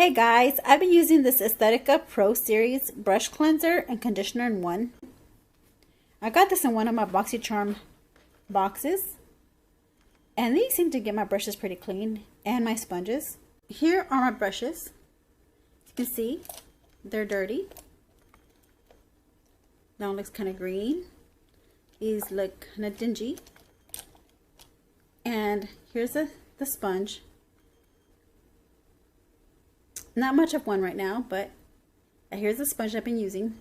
Hey guys, I've been using this Aesthetica Pro Series brush cleanser and conditioner in one. I got this in one of my BoxyCharm boxes. And these seem to get my brushes pretty clean and my sponges. Here are my brushes. As you can see, they're dirty. That one looks kind of green. These look kind of dingy. And here's the sponge. Not much of one right now, but here's the sponge I've been using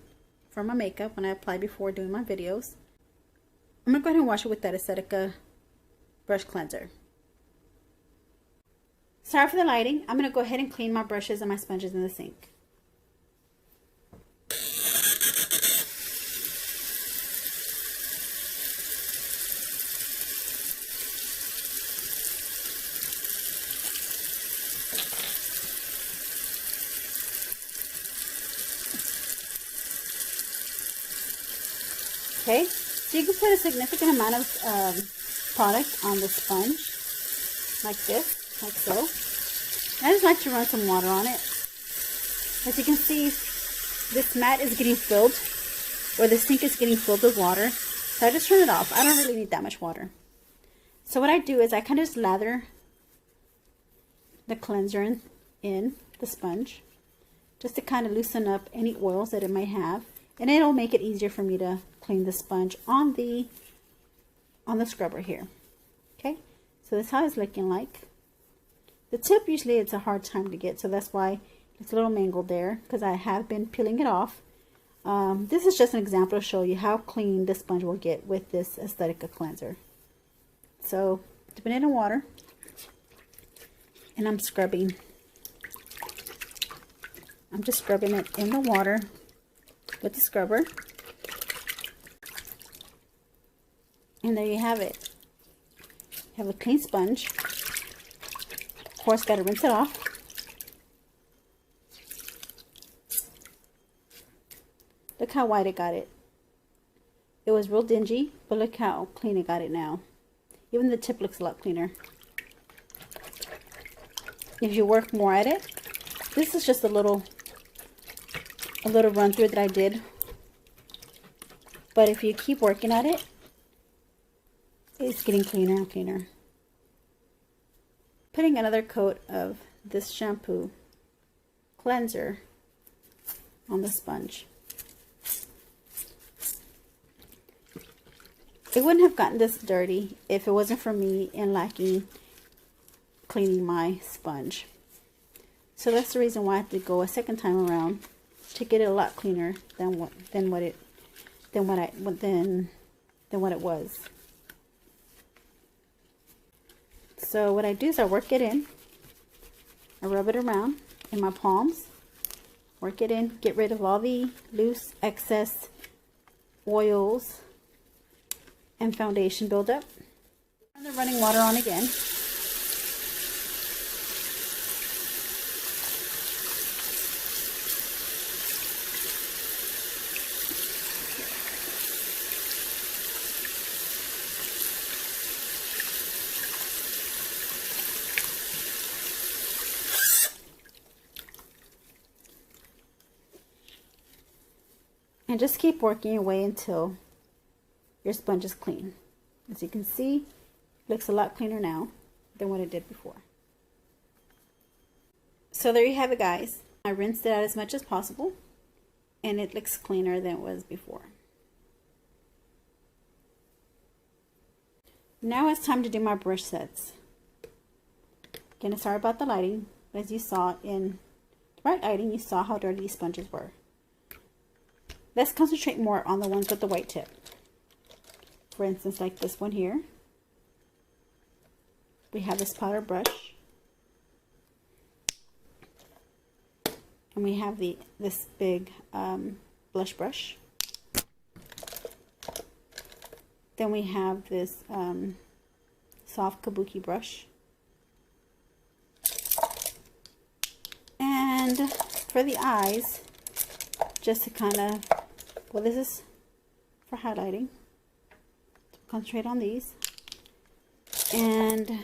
for my makeup when I applied before doing my videos. I'm going to go ahead and wash it with that Aesthetica brush cleanser. Sorry for the lighting. I'm going to go ahead and clean my brushes and my sponges in the sink. Okay, so you can put a significant amount of product on the sponge, like this, like so. And I just like to run some water on it. As you can see, this mat is getting filled, or the sink is getting filled with water. So I just turn it off. I don't really need that much water. So what I do is I kind of just lather the cleanser in the sponge, just to kind of loosen up any oils that it might have. And it'll make it easier for me to clean the sponge on the scrubber here. Okay, so that's how it's looking like. The tip, usually it's a hard time to get, so that's why it's a little mangled there, because I have been peeling it off. This is just an example to show you how clean the sponge will get with this Aesthetica cleanser. So, dipping it in water, and I'm scrubbing. I'm just scrubbing it in the water with the scrubber. And there you have it. You have a clean sponge. Of course, got to rinse it off. Look how white it got it. It was real dingy, but look how clean it got it now. Even the tip looks a lot cleaner. If you work more at it, this is just a little run through that I did. But if you keep working at it, it's getting cleaner and cleaner. Putting another coat of this shampoo cleanser on the sponge. It wouldn't have gotten this dirty if it wasn't for me and lacking cleaning my sponge. So that's the reason why I have to go a second time around to get it a lot cleaner than what it was. So what I do is I work it in. I rub it around in my palms. Work it in. Get rid of all the loose excess oils and foundation buildup. Turn the running water on again. And just keep working your way until your sponge is clean. As you can see, it looks a lot cleaner now than what it did before. So there you have it, guys. I rinsed it out as much as possible, and it looks cleaner than it was before. Now it's time to do my brush sets. Again, sorry about the lighting. As you saw in the right lighting, you saw how dirty these sponges were. Let's concentrate more on the ones with the white tip. For instance, like this one here. We have this powder brush. And we have this big blush brush. Then we have this soft kabuki brush. And for the eyes, just to kind of, well, this is for highlighting. Concentrate on these. And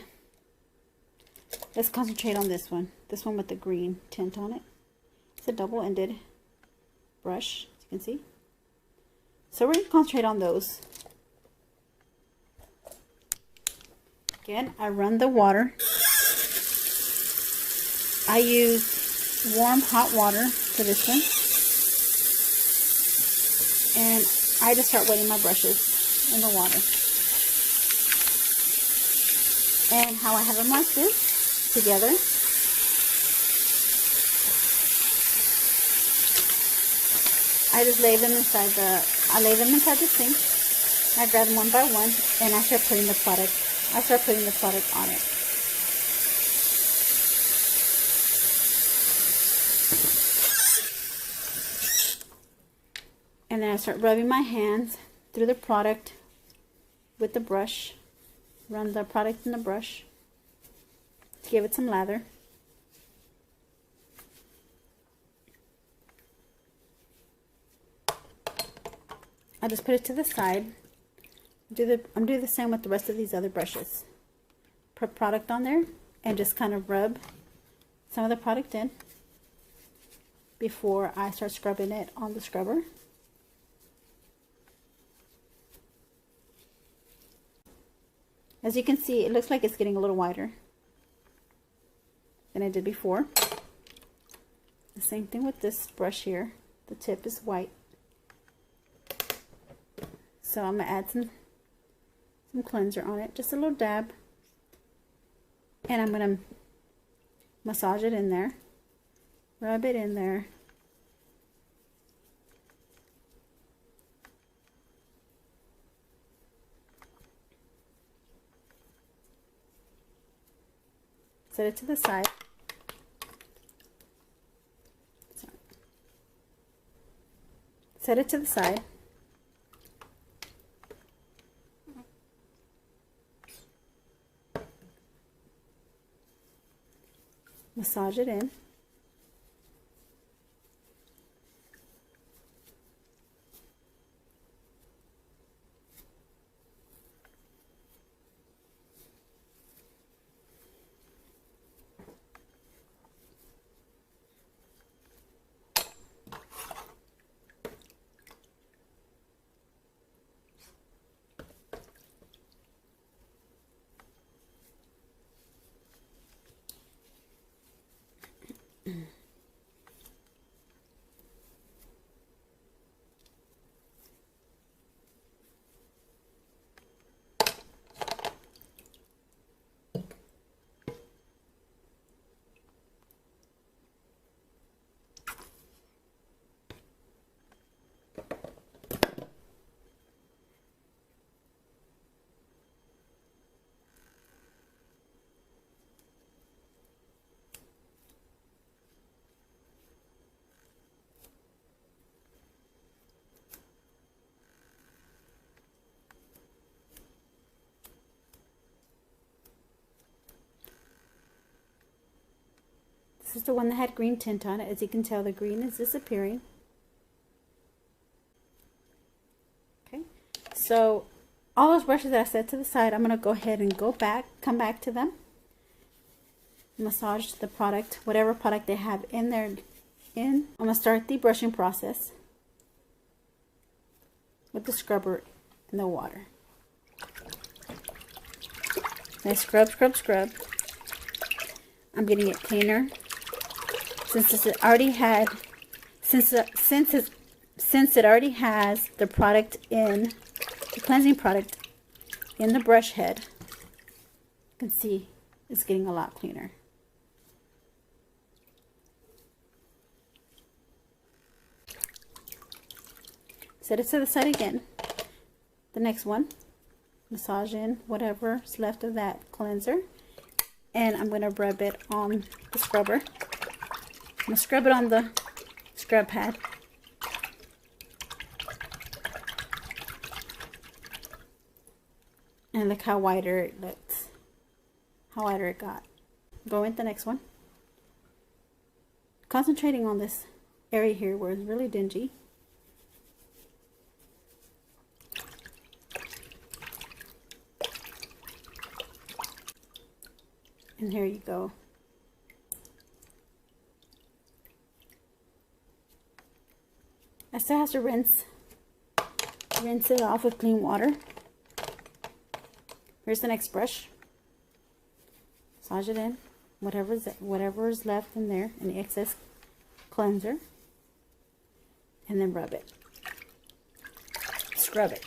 Let's concentrate on this one with the green tint on it. It's a double-ended brush, as you can see. So we're going to concentrate on those. Again, I run the water. I use warm hot water for this one. And I just start wetting my brushes in the water. And how I have them like this, together. I just lay them inside the sink. I grab them one by one, and I start putting the product on it. And then I start rubbing my hands through the product with the brush. Run the product in the brush to give it some lather. I just put it to the side. I'm doing the same with the rest of these other brushes. Put product on there and just kind of rub some of the product in before I start scrubbing it on the scrubber. As you can see, it looks like it's getting a little wider than I did before. The same thing with this brush here. The tip is white. So I'm going to add some cleanser on it, just a little dab. And I'm going to massage it in there, rub it in there. Set it to the side. Set it to the side. Massage it in. This is the one that had green tint on it. As you can tell, the green is disappearing. Okay, so all those brushes that I set to the side, I'm going to go ahead and come back to them. Massage the product, whatever product they have in there. I'm going to start the brushing process with the scrubber in the water. I scrub, scrub, scrub. I'm getting it cleaner. Since it already has the product in, the cleansing product in the brush head, you can see it's getting a lot cleaner. Set it to the side again. The next one, massage in whatever's left of that cleanser, and I'm going to rub it on the scrubber. I'm going to scrub it on the scrub pad. And look how wider it looks. How wider it got. Go with the next one. Concentrating on this area here where it's really dingy. And here you go. still have to rinse it off with clean water. Here's the next brush. Massage it in, whatever is left in there, any excess cleanser, and then rub it. Scrub it.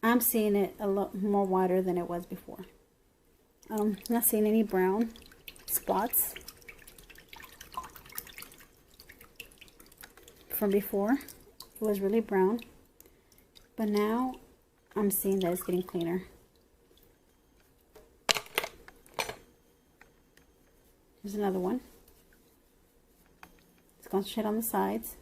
I'm seeing it a lot more wider than it was before. Not seeing any brown spots from before. It was really brown, but now I'm seeing that it's getting cleaner. Here's another one. Let's concentrate on the sides.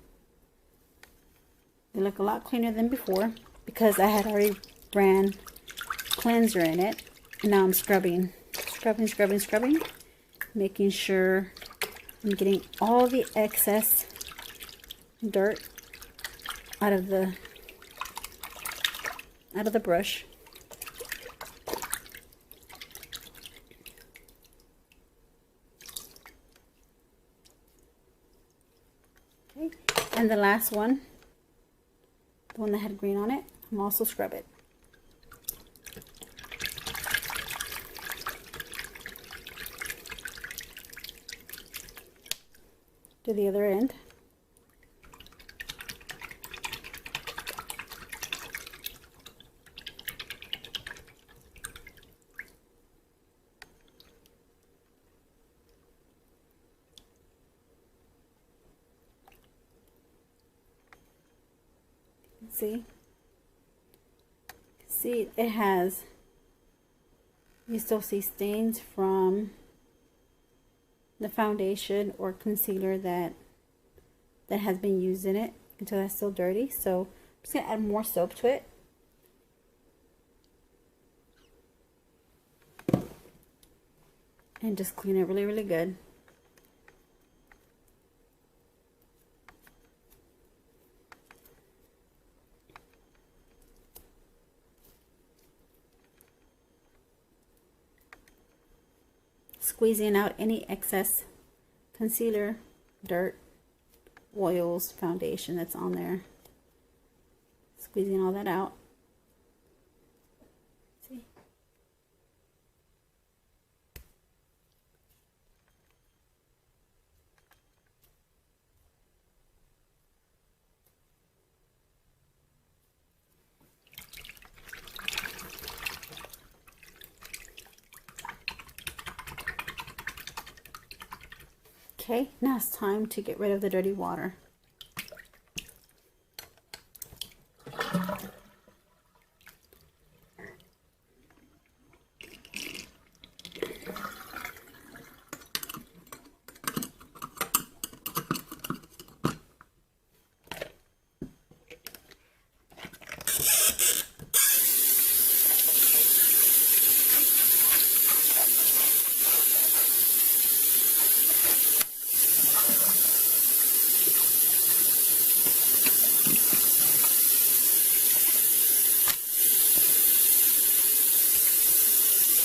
They look a lot cleaner than before because I had already ran cleanser in it. And now I'm scrubbing, making sure I'm getting all the excess dirt out of the brush. Okay, and the last one, the one that had green on it, I'm also scrub it. To the other end. See, it has, you still see stains from the foundation or concealer that has been used in it until that's still dirty. So I'm just gonna add more soap to it. And just clean it really, really good. Squeezing out any excess concealer, dirt, oils, foundation that's on there. Squeezing all that out. See? Okay, now it's time to get rid of the dirty water.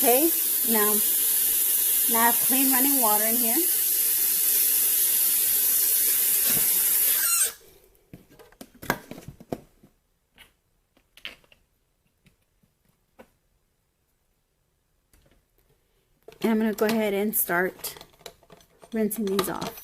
Okay, now I have clean running water in here. And I'm going to go ahead and start rinsing these off.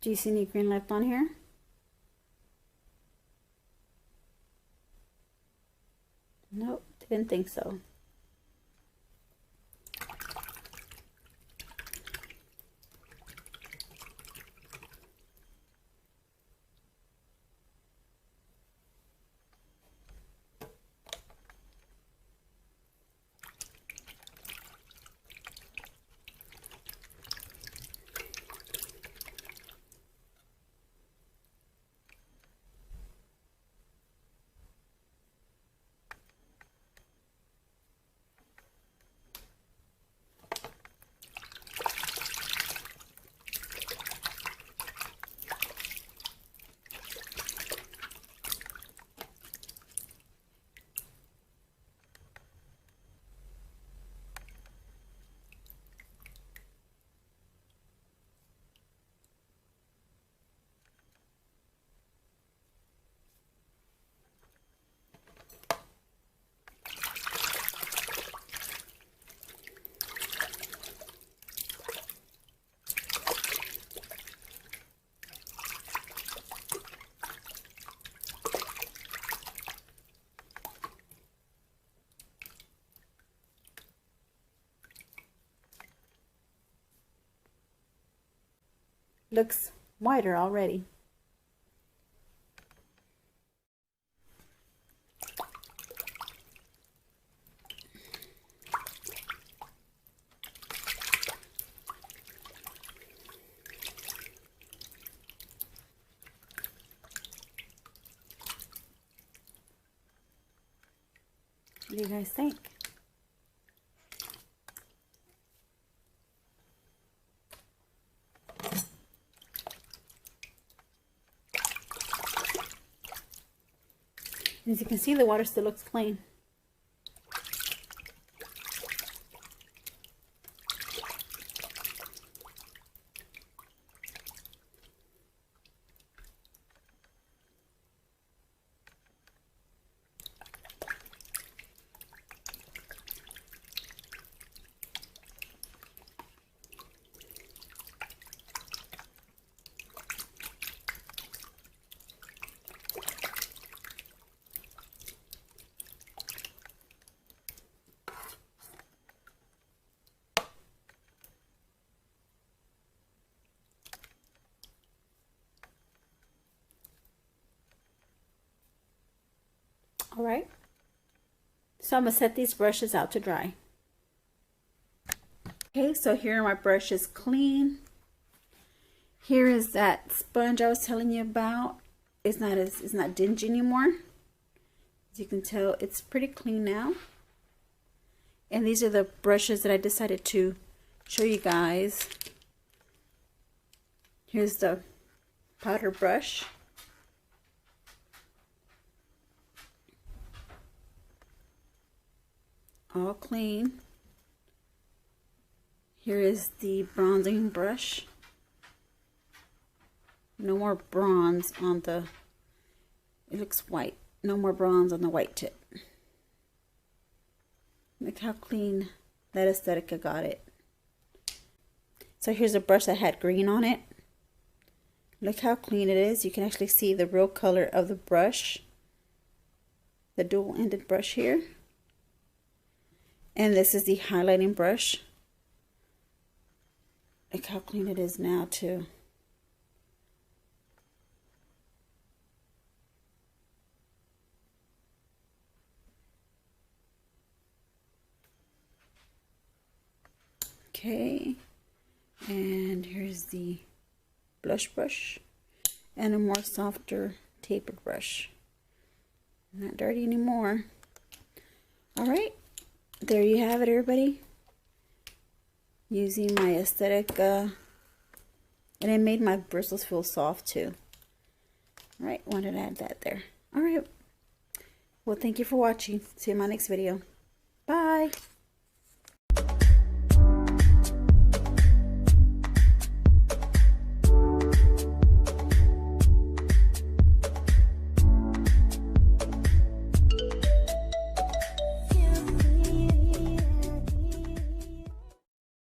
Do you see any green left on here? Nope, didn't think so. looks whiter already. What do you guys think? As you can see, the water still looks clean. All right, so I'm gonna set these brushes out to dry. Okay, so here my brush is clean. Here is that sponge I was telling you about. It's not dingy anymore. As you can tell, it's pretty clean now. And these are the brushes that I decided to show you guys. Here's the powder brush. All clean. Here is the bronzing brush. No more bronze on the, it looks white. No more bronze on the white tip. Look how clean that Aesthetica got it. So here's a brush that had green on it. Look how clean it is. You can actually see the real color of the brush. The dual-ended brush here. And this is the highlighting brush. Look how clean it is now too. Okay, and here's the blush brush and a more softer tapered brush. Not dirty anymore. All right. There you have it, everybody. Using my Aesthetica, and it made my bristles feel soft too. All right, wanted to add that there. All right. Well, thank you for watching. See you in my next video. Bye.